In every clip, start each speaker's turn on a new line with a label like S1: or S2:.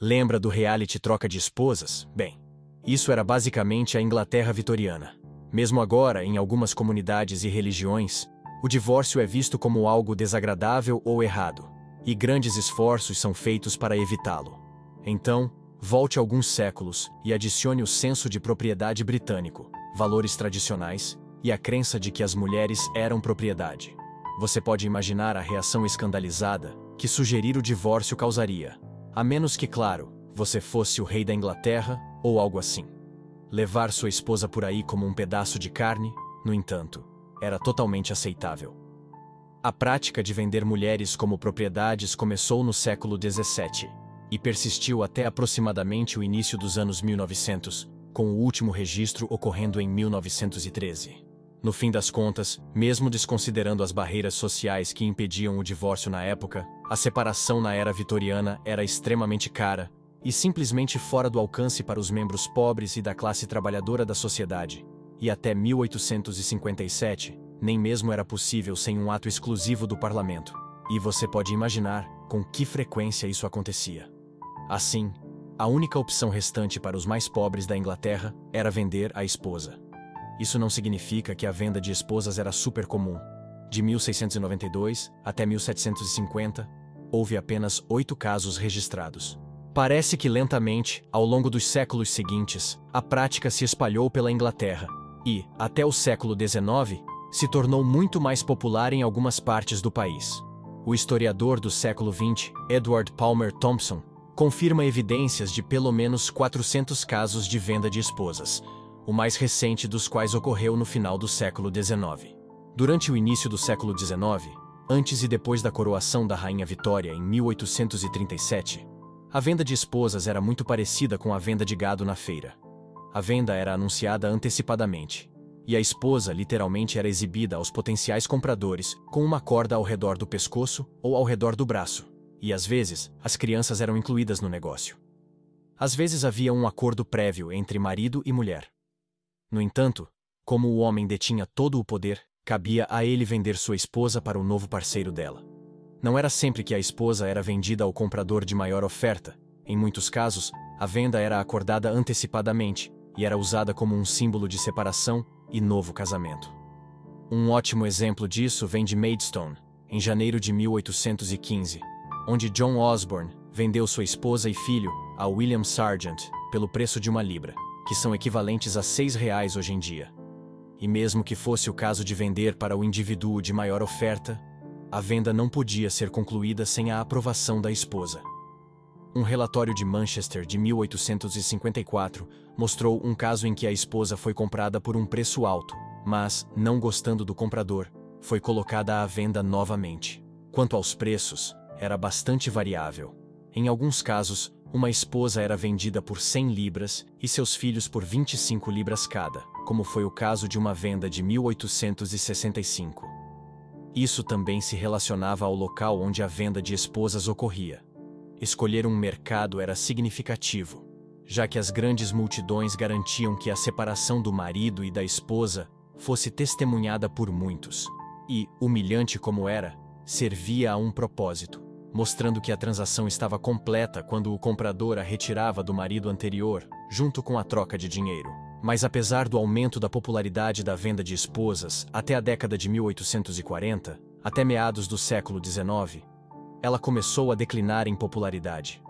S1: Lembra do reality Troca de Esposas? Bem, isso era basicamente a Inglaterra vitoriana. Mesmo agora, em algumas comunidades e religiões, o divórcio é visto como algo desagradável ou errado, e grandes esforços são feitos para evitá-lo. Então, volte alguns séculos e adicione o senso de propriedade britânico, valores tradicionais e a crença de que as mulheres eram propriedade. Você pode imaginar a reação escandalizada que sugerir o divórcio causaria, a menos que, claro, você fosse o rei da Inglaterra ou algo assim. Levar sua esposa por aí como um pedaço de carne, no entanto, era totalmente aceitável. A prática de vender mulheres como propriedades começou no século XVII e persistiu até aproximadamente o início dos anos 1900, com o último registro ocorrendo em 1913. No fim das contas, mesmo desconsiderando as barreiras sociais que impediam o divórcio na época, a separação na era vitoriana era extremamente cara e simplesmente fora do alcance para os membros pobres e da classe trabalhadora da sociedade. E até 1857, nem mesmo era possível sem um ato exclusivo do parlamento. E você pode imaginar com que frequência isso acontecia. Assim, a única opção restante para os mais pobres da Inglaterra era vender a esposa. Isso não significa que a venda de esposas era super comum. De 1692 até 1750, houve apenas 8 casos registrados. Parece que lentamente, ao longo dos séculos seguintes, a prática se espalhou pela Inglaterra e, até o século XIX, se tornou muito mais popular em algumas partes do país. O historiador do século XX, Edward Palmer Thompson, confirma evidências de pelo menos 400 casos de venda de esposas, o mais recente dos quais ocorreu no final do século XIX. Durante o início do século XIX, antes e depois da coroação da Rainha Vitória em 1837, a venda de esposas era muito parecida com a venda de gado na feira. A venda era anunciada antecipadamente, e a esposa literalmente era exibida aos potenciais compradores com uma corda ao redor do pescoço ou ao redor do braço, e às vezes as crianças eram incluídas no negócio. Às vezes havia um acordo prévio entre marido e mulher. No entanto, como o homem detinha todo o poder, cabia a ele vender sua esposa para o novo parceiro dela. Não era sempre que a esposa era vendida ao comprador de maior oferta. Em muitos casos, a venda era acordada antecipadamente e era usada como um símbolo de separação e novo casamento. Um ótimo exemplo disso vem de Maidstone, em janeiro de 1815, onde John Osborne vendeu sua esposa e filho a William Sargent pelo preço de 1 libra, que são equivalentes a R$ 6 hoje em dia. E mesmo que fosse o caso de vender para o indivíduo de maior oferta, a venda não podia ser concluída sem a aprovação da esposa. Um relatório de Manchester de 1854 mostrou um caso em que a esposa foi comprada por um preço alto, mas, não gostando do comprador, foi colocada à venda novamente. Quanto aos preços, era bastante variável. Em alguns casos, uma esposa era vendida por 100 libras e seus filhos por 25 libras cada, como foi o caso de uma venda de 1865. Isso também se relacionava ao local onde a venda de esposas ocorria. Escolher um mercado era significativo, já que as grandes multidões garantiam que a separação do marido e da esposa fosse testemunhada por muitos, e, humilhante como era, servia a um propósito, mostrando que a transação estava completa quando o comprador a retirava do marido anterior, junto com a troca de dinheiro. Mas apesar do aumento da popularidade da venda de esposas até a década de 1840, até meados do século XIX, ela começou a declinar em popularidade.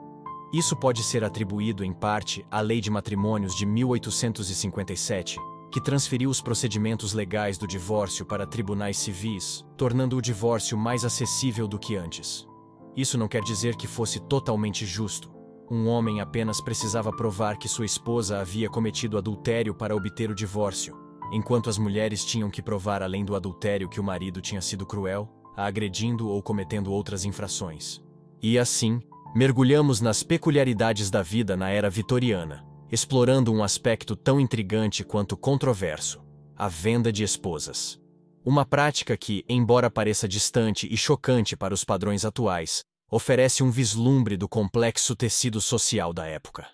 S1: Isso pode ser atribuído em parte à Lei de Matrimônios de 1857, que transferiu os procedimentos legais do divórcio para tribunais civis, tornando o divórcio mais acessível do que antes. Isso não quer dizer que fosse totalmente justo. Um homem apenas precisava provar que sua esposa havia cometido adultério para obter o divórcio, enquanto as mulheres tinham que provar além do adultério que o marido tinha sido cruel, a agredindo ou cometendo outras infrações. E assim, mergulhamos nas peculiaridades da vida na era vitoriana, explorando um aspecto tão intrigante quanto controverso: a venda de esposas. Uma prática que, embora pareça distante e chocante para os padrões atuais, oferece um vislumbre do complexo tecido social da época.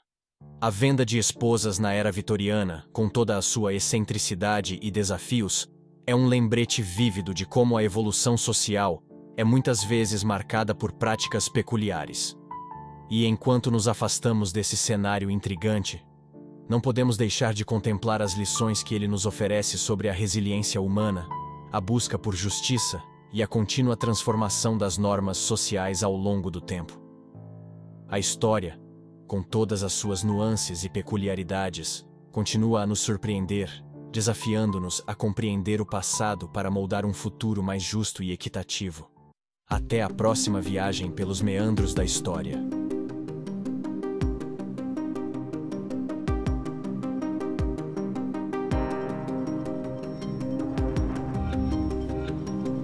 S1: A venda de esposas na era vitoriana, com toda a sua excentricidade e desafios, é um lembrete vívido de como a evolução social é muitas vezes marcada por práticas peculiares. E enquanto nos afastamos desse cenário intrigante, não podemos deixar de contemplar as lições que ele nos oferece sobre a resiliência humana, a busca por justiça e a contínua transformação das normas sociais ao longo do tempo. A história, com todas as suas nuances e peculiaridades, continua a nos surpreender, desafiando-nos a compreender o passado para moldar um futuro mais justo e equitativo. Até a próxima viagem pelos meandros da história.